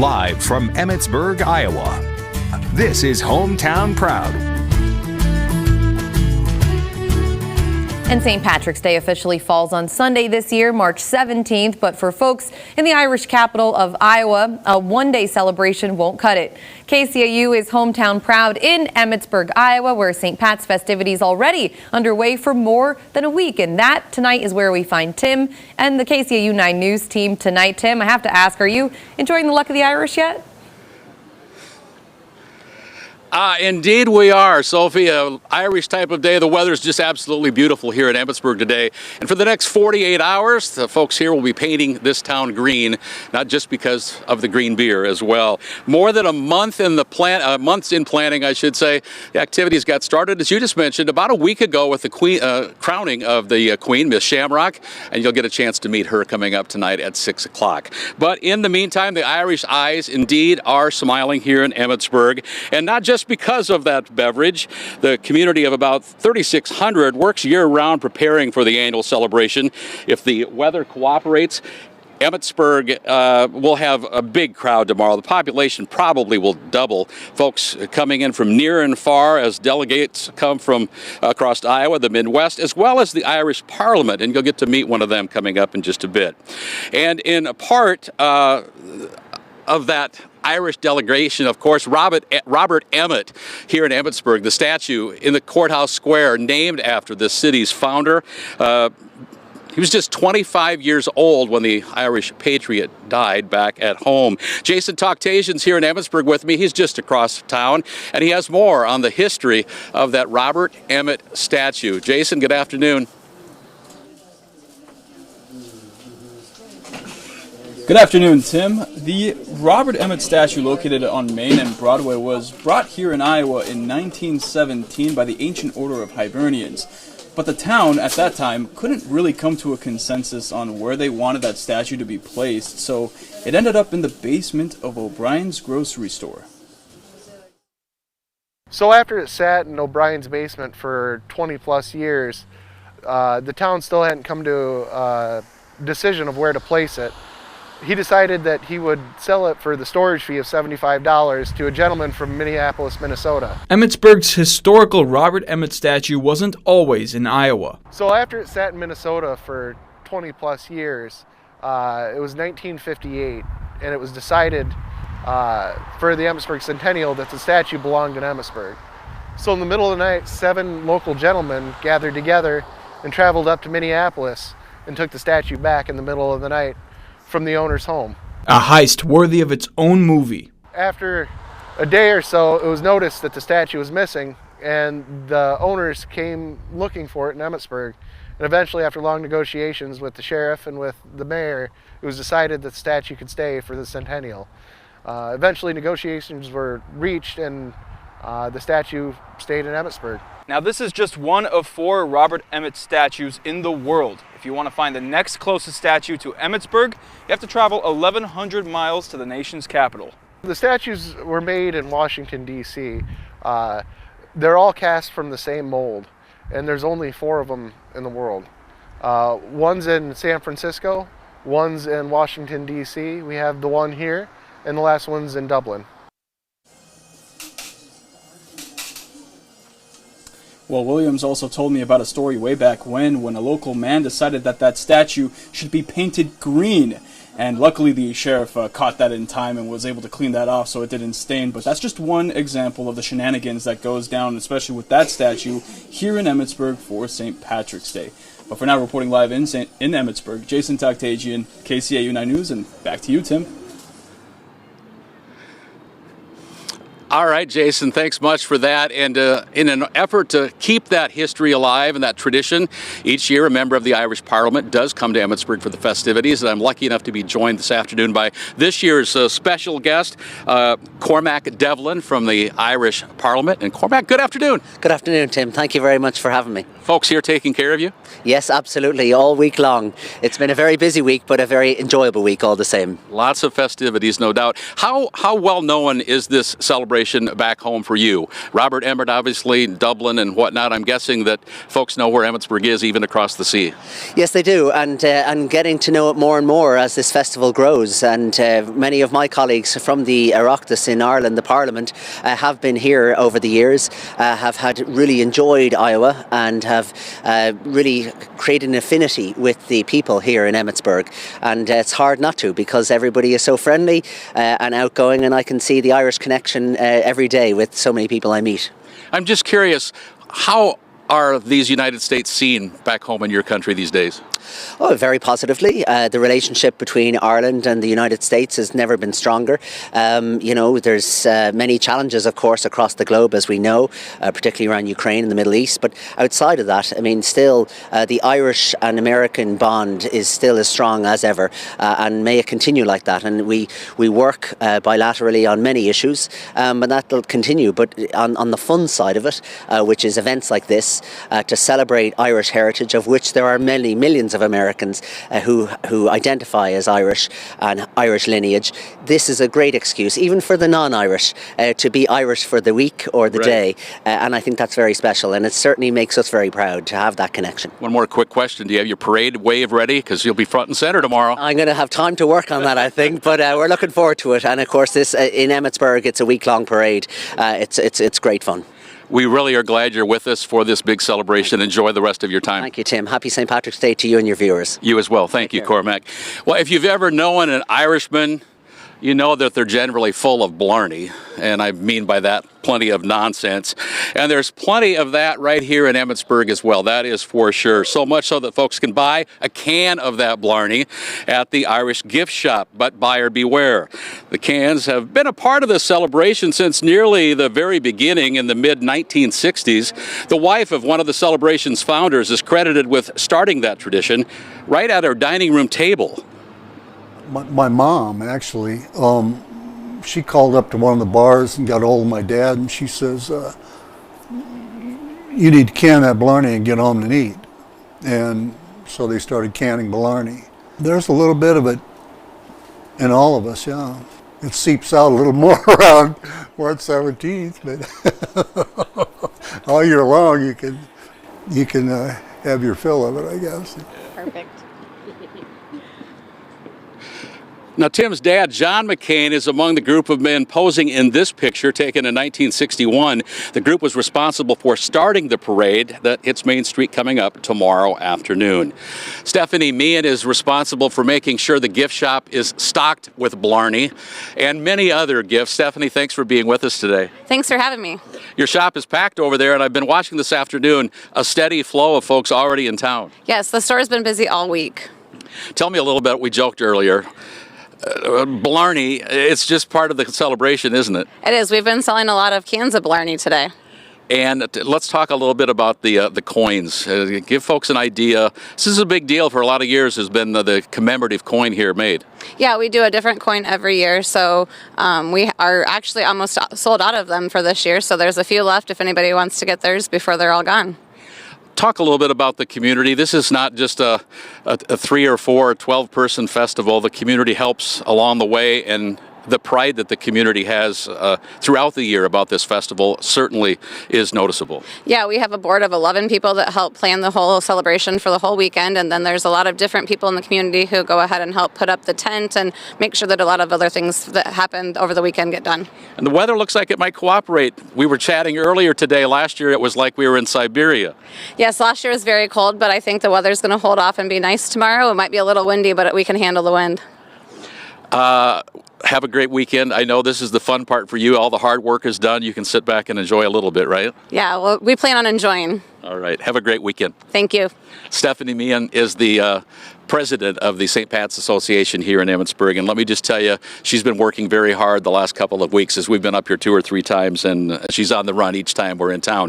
Live from Emmitsburg, Iowa, this is Hometown Proud. And St. Patrick's Day officially falls on Sunday this year, March 17th. But for folks in the Irish capital of Iowa, a one-day celebration won't cut it. KCAU is Hometown Proud in Emmitsburg, Iowa, where St. Pat's festivities already underway for more than a week. And that tonight is where we find Tim and the KCAU 9 News team tonight. Tim, I have to ask, are you enjoying the luck of the Irish yet? Indeed we are, Sophie. Irish type of day. The weather is just absolutely beautiful here in Emmitsburg today. And for the next 48 hours, the folks here will be painting this town green, not just because of the green beer as well. More than a month in the months in planning, I should say. The activities got started, as you just mentioned, about a week ago with the crowning of the Queen, Miss Shamrock, and you'll get a chance to meet her coming up tonight at 6 o'clock. But in the meantime, the Irish eyes indeed are smiling here in Emmitsburg, and not just because of that beverage. The community of about 3,600 works year-round preparing for the annual celebration. If the weather cooperates, Emmitsburg will have a big crowd tomorrow. The population probably will double. Folks coming in from near and far as delegates come from across Iowa, the Midwest, as well as the Irish Parliament, and you'll get to meet one of them coming up in just a bit. And in a part of that Irish delegation, of course, Robert Emmett here in Emmitsburg, the statue in the courthouse square named after the city's founder. He was just 25 years old when the Irish patriot died back at home. Jason Toctasian's here in Emmitsburg with me. He's just across town, and he has more on the history of that Robert Emmett statue. Jason, good afternoon. Good afternoon, Tim. The Robert Emmett statue located on Main and Broadway was brought here in Iowa in 1917 by the Ancient Order of Hibernians. But the town at that time couldn't really come to a consensus on where they wanted that statue to be placed, so it ended up in the basement of O'Brien's grocery store. So after it sat in O'Brien's basement for 20 plus years, the town still hadn't come to a decision of where to place it. He decided that he would sell it for the storage fee of $75 to a gentleman from Minneapolis, Minnesota. Emmitsburg's historical Robert Emmett statue wasn't always in Iowa. So after it sat in Minnesota for 20 plus years, it was 1958, and it was decided for the Emmitsburg Centennial that the statue belonged in Emmitsburg. So in the middle of the night, 7 local gentlemen gathered together and traveled up to Minneapolis and took the statue back in the middle of the night from the owner's home. A heist worthy of its own movie. After a day or so, it was noticed that the statue was missing, and the owners came looking for it in Emmitsburg. And eventually, after long negotiations with the sheriff and with the mayor, it was decided that the statue could stay for the centennial. Eventually, negotiations were reached, and the statue stayed in Emmitsburg. Now, this is just one of 4 Robert Emmett statues in the world. If you want to find the next closest statue to Emmitsburg, you have to travel 1,100 miles to the nation's capital. The statues were made in Washington, D.C. They're all cast from the same mold, and there's only 4 of them in the world. One's in San Francisco, one's in Washington, D.C. We have the one here, and the last one's in Dublin. Well, Williams also told me about a story way back when a local man decided that statue should be painted green. And luckily the sheriff caught that in time and was able to clean that off so it didn't stain. But that's just one example of the shenanigans that goes down, especially with that statue here in Emmitsburg for St. Patrick's Day. But for now, reporting live in Emmitsburg, Jason Toctasian, KCAU 9 News, and back to you, Tim. All right, Jason, thanks much for that. And in an effort to keep that history alive and that tradition, each year a member of the Irish Parliament does come to Emmitsburg for the festivities. And I'm lucky enough to be joined this afternoon by this year's special guest, Cormac Devlin from the Irish Parliament. And Cormac, good afternoon. Good afternoon, Tim. Thank you very much for having me. Folks here taking care of you? Yes, absolutely, all week long. It's been a very busy week, but a very enjoyable week all the same. Lots of festivities, no doubt. How well known is this celebration celebration back home for you? Robert Emmett, obviously, Dublin and whatnot. I'm guessing that folks know where Emmitsburg is, even across the sea. Yes, they do, and getting to know it more and more as this festival grows. And many of my colleagues from the Oireachtas in Ireland, the Parliament, have been here over the years, have really enjoyed Iowa, and have really created an affinity with the people here in Emmitsburg. And it's hard not to, because everybody is so friendly and outgoing, and I can see the Irish connection every day with so many people I meet. I'm just curious, how are these United States seen back home in your country these days? Oh, very positively. The relationship between Ireland and the United States has never been stronger. There's many challenges, of course, across the globe, as we know, particularly around Ukraine and the Middle East. But outside of that, I mean, still, the Irish and American bond is still as strong as ever, and may it continue like that. And we work bilaterally on many issues, and that will continue. But on the fun side of it, which is events like this, to celebrate Irish heritage, of which there are many millions of Americans who identify as Irish and Irish lineage. This is a great excuse, even for the non-Irish, to be Irish for the week or the day, and I think that's very special, and it certainly makes us very proud to have that connection. One more quick question. Do you have your parade wave ready? Because you'll be front and center tomorrow. I'm going to have time to work on that, I think, but we're looking forward to it. And of course, this in Emmitsburg, it's a week-long parade. It's great fun. We really are glad you're with us for this big celebration. Enjoy the rest of your time. Thank you, Tim. Happy St. Patrick's Day to you and your viewers. You as well. Thank you, Cormac. Well, if you've ever known an Irishman, you know that they're generally full of blarney, and I mean by that plenty of nonsense. And there's plenty of that right here in Emmitsburg as well, that is for sure. So much so that folks can buy a can of that blarney at the Irish gift shop, but buyer beware. The cans have been a part of the celebration since nearly the very beginning in the mid-1960s. The wife of one of the celebration's founders is credited with starting that tradition right at her dining room table. My mom, actually, she called up to one of the bars and got a hold of my dad, and she says, you need to can that blarney and get home and eat. And so they started canning blarney. There's a little bit of it in all of us, yeah. It seeps out a little more around March 17th, but all year long you can have your fill of it, I guess. Perfect. Now, Tim's dad, John McCain, is among the group of men posing in this picture taken in 1961. The group was responsible for starting the parade that hits Main Street coming up tomorrow afternoon. Stephanie Meehan is responsible for making sure the gift shop is stocked with blarney and many other gifts. Stephanie, thanks for being with us today. Thanks for having me. Your shop is packed over there, and I've been watching this afternoon a steady flow of folks already in town. Yes, the store's been busy all week. Tell me a little bit, we joked earlier. Blarney, it's just part of the celebration, isn't it? It is. We've been selling a lot of cans of blarney today. And let's talk a little bit about the coins. Give folks an idea. This is a big deal for a lot of years, has been the commemorative coin here made. Yeah, we do a different coin every year, so we are actually almost sold out of them for this year, so there's a few left if anybody wants to get theirs before they're all gone. Talk a little bit about the community. This is not just a 3 or 4 or 12-person festival. The community helps along the way, and the pride that the community has throughout the year about this festival certainly is noticeable. Yeah, we have a board of 11 people that help plan the whole celebration for the whole weekend, and then there's a lot of different people in the community who go ahead and help put up the tent and make sure that a lot of other things that happened over the weekend get done. And the weather looks like it might cooperate. We were chatting earlier today. Last year it was like we were in Siberia. Yes, last year was very cold, but I think the weather's going to hold off and be nice tomorrow. It might be a little windy, but we can handle the wind. Have a great weekend. I know this is the fun part for you. All the hard work is done. You can sit back and enjoy a little bit, right? Yeah, well, we plan on enjoying. All right. Have a great weekend. Thank you. Stephanie Meehan is the president of the St. Pat's Association here in Emmitsburg. And let me just tell you, she's been working very hard the last couple of weeks as we've been up here 2 or 3 times, and she's on the run each time we're in town.